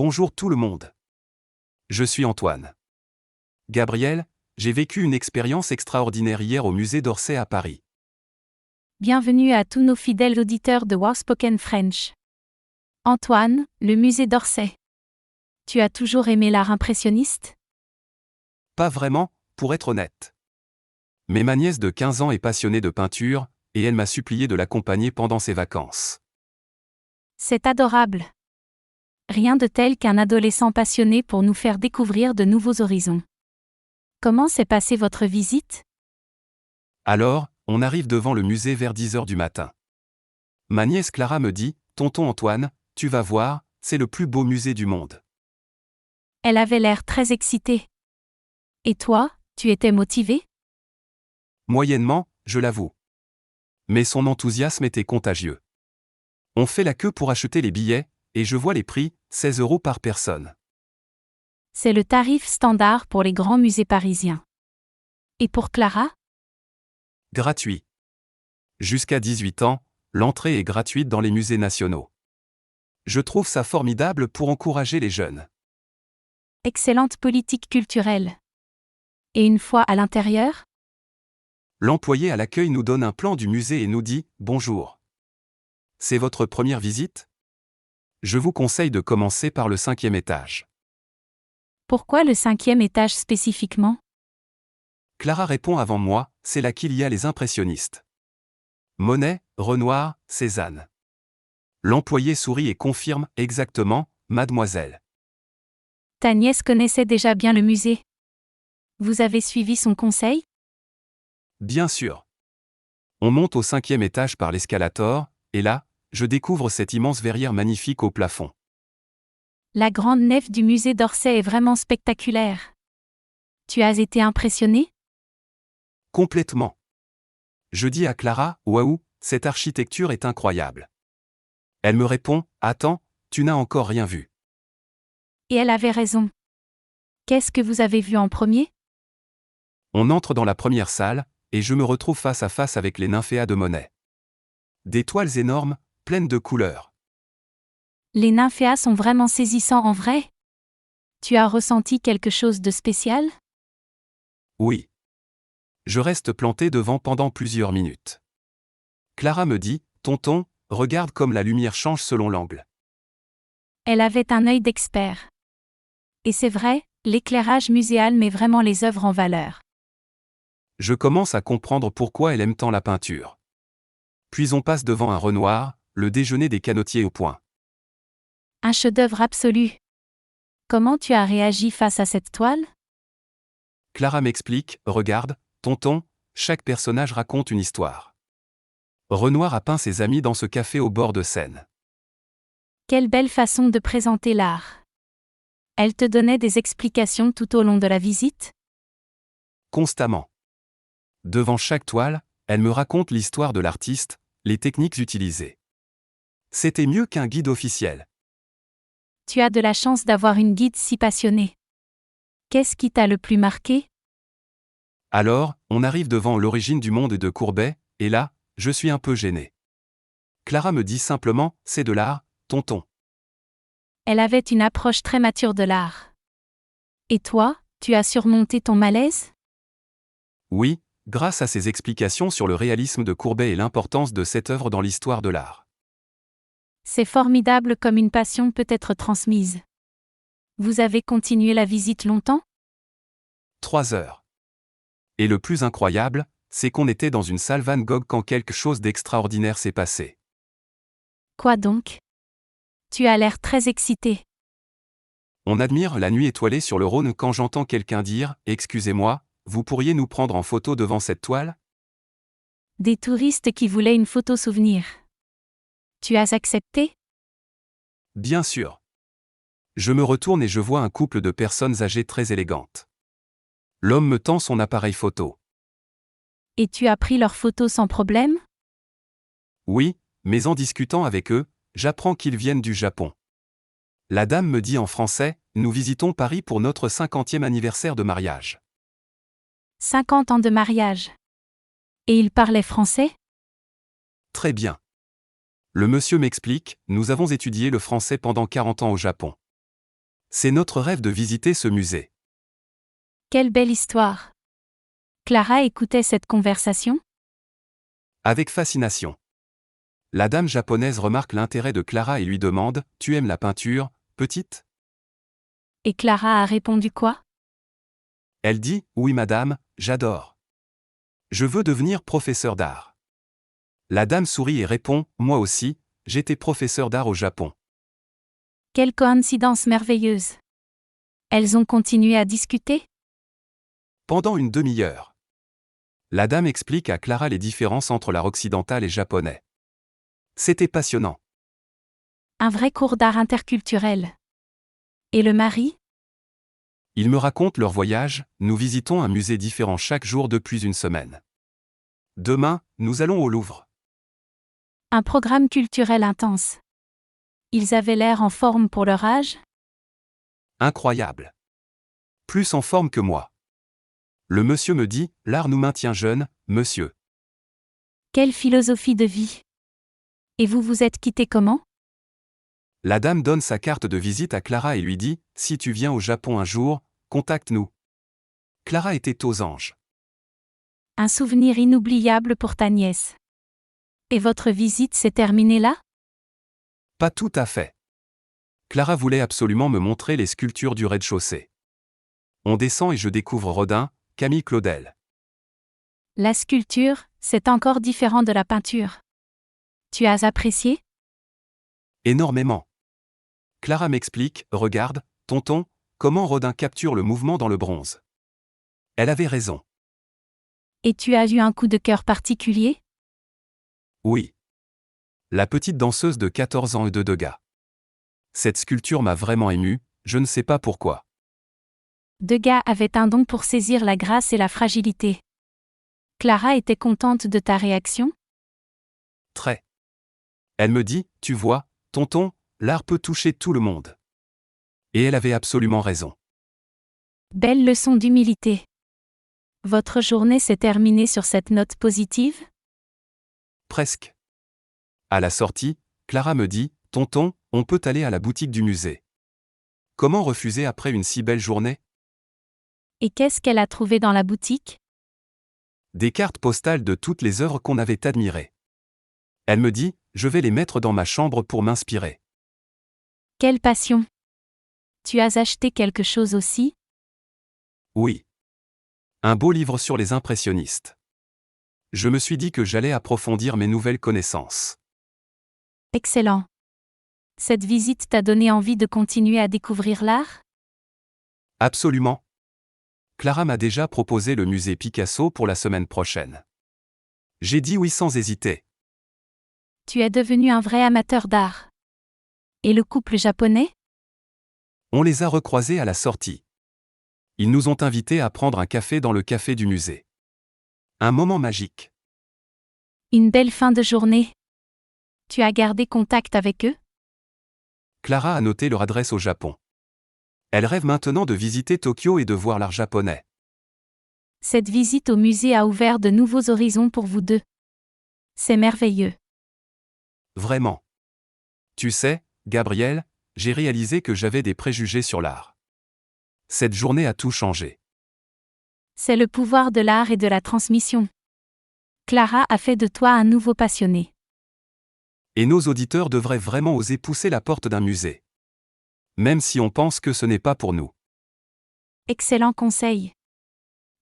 Bonjour tout le monde. Je suis Antoine. Gabriel, j'ai vécu une expérience extraordinaire hier au musée d'Orsay à Paris. Bienvenue à tous nos fidèles auditeurs de Warspoken French. Antoine, le musée d'Orsay. Tu as toujours aimé l'art impressionniste? Pas vraiment, pour être honnête. Mais ma nièce de 15 ans est passionnée de peinture, et elle m'a supplié de l'accompagner pendant ses vacances. C'est adorable. Rien de tel qu'un adolescent passionné pour nous faire découvrir de nouveaux horizons. Comment s'est passée votre visite? Alors, on arrive devant le musée vers 10 h du matin. Ma nièce Clara me dit, « Tonton Antoine, tu vas voir, c'est le plus beau musée du monde. » Elle avait l'air très excitée. Et toi, tu étais motivé? Moyennement, je l'avoue. Mais son enthousiasme était contagieux. On fait la queue pour acheter les billets, et je vois les prix, 16 € par personne. C'est le tarif standard pour les grands musées parisiens. Et pour Clara? Gratuit. Jusqu'à 18 ans, l'entrée est gratuite dans les musées nationaux. Je trouve ça formidable pour encourager les jeunes. Excellente politique culturelle. Et une fois à l'intérieur? L'employé à l'accueil nous donne un plan du musée et nous dit « Bonjour. C'est votre première visite ? Je vous conseille de commencer par le 5e étage. » Pourquoi le 5e étage spécifiquement? Clara répond avant moi, c'est là qu'il y a les impressionnistes. Monet, Renoir, Cézanne. L'employé sourit et confirme, exactement, mademoiselle. Ta nièce connaissait déjà bien le musée. Vous avez suivi son conseil? Bien sûr. On monte au 5e étage par l'escalator, et là, je découvre cette immense verrière magnifique au plafond. La grande nef du musée d'Orsay est vraiment spectaculaire. Tu as été impressionné? Complètement. Je dis à Clara, waouh, cette architecture est incroyable. Elle me répond, attends, tu n'as encore rien vu. Et elle avait raison. Qu'est-ce que vous avez vu en premier? On entre dans la première salle, et je me retrouve face à face avec les nymphéas de Monet. Des toiles énormes, pleines de couleurs. Les nymphéas sont vraiment saisissants en vrai? Tu as ressenti quelque chose de spécial? Oui. Je reste planté devant pendant plusieurs minutes. Clara me dit, tonton, regarde comme la lumière change selon l'angle. Elle avait un œil d'expert. Et c'est vrai, l'éclairage muséal met vraiment les œuvres en valeur. Je commence à comprendre pourquoi elle aime tant la peinture. Puis on passe devant un Renoir, le déjeuner des canotiers au point. Un chef-d'œuvre absolu. Comment tu as réagi face à cette toile? Clara m'explique, regarde, tonton, chaque personnage raconte une histoire. Renoir a peint ses amis dans ce café au bord de Seine. Quelle belle façon de présenter l'art. Elle te donnait des explications tout au long de la visite? Constamment. Devant chaque toile, elle me raconte l'histoire de l'artiste, les techniques utilisées. C'était mieux qu'un guide officiel. Tu as de la chance d'avoir une guide si passionnée. Qu'est-ce qui t'a le plus marqué? Alors, on arrive devant l'origine du monde de Courbet, et là, je suis un peu gêné. Clara me dit simplement, c'est de l'art, tonton. Elle avait une approche très mature de l'art. Et toi, tu as surmonté ton malaise? Oui, grâce à ses explications sur le réalisme de Courbet et l'importance de cette œuvre dans l'histoire de l'art. C'est formidable comme une passion peut être transmise. Vous avez continué la visite longtemps? 3 heures. Et le plus incroyable, c'est qu'on était dans une salle Van Gogh quand quelque chose d'extraordinaire s'est passé. Quoi donc? Tu as l'air très excité. On admire la nuit étoilée sur le Rhône quand j'entends quelqu'un dire « Excusez-moi, vous pourriez nous prendre en photo devant cette toile ?» Des touristes qui voulaient une photo souvenir. Tu as accepté? Bien sûr. Je me retourne et je vois un couple de personnes âgées très élégantes. L'homme me tend son appareil photo. Et tu as pris leurs photos sans problème? Oui, mais en discutant avec eux, j'apprends qu'ils viennent du Japon. La dame me dit en français, nous visitons Paris pour notre 50e anniversaire de mariage. 50 ans de mariage. Et ils parlaient français? Très bien. Le monsieur m'explique, nous avons étudié le français pendant 40 ans au Japon. C'est notre rêve de visiter ce musée. Quelle belle histoire. Clara écoutait cette conversation? Avec fascination. La dame japonaise remarque l'intérêt de Clara et lui demande « Tu aimes la peinture, petite ?» Et Clara a répondu quoi? Elle dit « Oui madame, j'adore. Je veux devenir professeur d'art. » La dame sourit et répond « Moi aussi, j'étais professeur d'art au Japon. » Quelle coïncidence merveilleuse. Elles ont continué à discuter? Pendant une demi-heure. La dame explique à Clara les différences entre l'art occidental et japonais. C'était passionnant. Un vrai cours d'art interculturel. Et le mari? Ils me racontent leur voyage, nous visitons un musée différent chaque jour depuis une semaine. Demain, nous allons au Louvre. Un programme culturel intense. Ils avaient l'air en forme pour leur âge? Incroyable. Plus en forme que moi. Le monsieur me dit, l'art nous maintient jeunes, monsieur. Quelle philosophie de vie. Et vous vous êtes quittés comment? La dame donne sa carte de visite à Clara et lui dit, si tu viens au Japon un jour, contacte-nous. Clara était aux anges. Un souvenir inoubliable pour ta nièce. Et votre visite s'est terminée là? Pas tout à fait. Clara voulait absolument me montrer les sculptures du rez-de-chaussée. On descend et je découvre Rodin, Camille Claudel. La sculpture, c'est encore différent de la peinture. Tu as apprécié? Énormément. Clara m'explique, regarde, tonton, comment Rodin capture le mouvement dans le bronze. Elle avait raison. Et tu as eu un coup de cœur particulier? Oui. La petite danseuse de 14 ans et de Degas. Cette sculpture m'a vraiment ému, je ne sais pas pourquoi. Degas avait un don pour saisir la grâce et la fragilité. Clara était contente de ta réaction? Très. Elle me dit, tu vois, tonton, l'art peut toucher tout le monde. Et elle avait absolument raison. Belle leçon d'humilité. Votre journée s'est terminée sur cette note positive? Presque. À la sortie, Clara me dit, tonton, on peut aller à la boutique du musée. Comment refuser après une si belle journée? Et qu'est-ce qu'elle a trouvé dans la boutique? Des cartes postales de toutes les œuvres qu'on avait admirées. Elle me dit, je vais les mettre dans ma chambre pour m'inspirer. Quelle passion! Tu as acheté quelque chose aussi? Oui. Un beau livre sur les impressionnistes. Je me suis dit que j'allais approfondir mes nouvelles connaissances. Excellent. Cette visite t'a donné envie de continuer à découvrir l'art? Absolument. Clara m'a déjà proposé le musée Picasso pour la semaine prochaine. J'ai dit oui sans hésiter. Tu es devenu un vrai amateur d'art. Et le couple japonais? On les a recroisés à la sortie. Ils nous ont invités à prendre un café dans le café du musée. Un moment magique. Une belle fin de journée. Tu as gardé contact avec eux? Clara a noté leur adresse au Japon. Elle rêve maintenant de visiter Tokyo et de voir l'art japonais. Cette visite au musée a ouvert de nouveaux horizons pour vous deux. C'est merveilleux. Vraiment. Tu sais, Gabriel, j'ai réalisé que j'avais des préjugés sur l'art. Cette journée a tout changé. C'est le pouvoir de l'art et de la transmission. Clara a fait de toi un nouveau passionné. Et nos auditeurs devraient vraiment oser pousser la porte d'un musée. Même si on pense que ce n'est pas pour nous. Excellent conseil.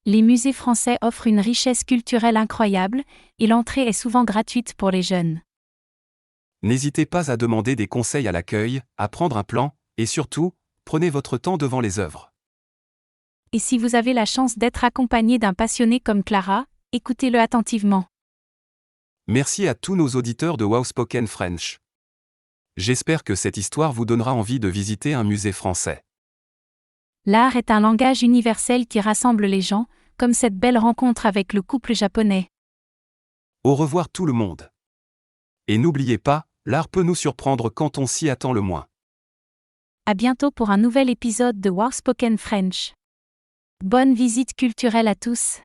Les musées français offrent une richesse culturelle incroyable, et l'entrée est souvent gratuite pour les jeunes. N'hésitez pas à demander des conseils à l'accueil, à prendre un plan, et surtout, prenez votre temps devant les œuvres. Et si vous avez la chance d'être accompagné d'un passionné comme Clara, écoutez-le attentivement. Merci à tous nos auditeurs de Wow Spoken French. J'espère que cette histoire vous donnera envie de visiter un musée français. L'art est un langage universel qui rassemble les gens, comme cette belle rencontre avec le couple japonais. Au revoir tout le monde. Et n'oubliez pas, l'art peut nous surprendre quand on s'y attend le moins. À bientôt pour un nouvel épisode de Wow Spoken French. Bonne visite culturelle à tous.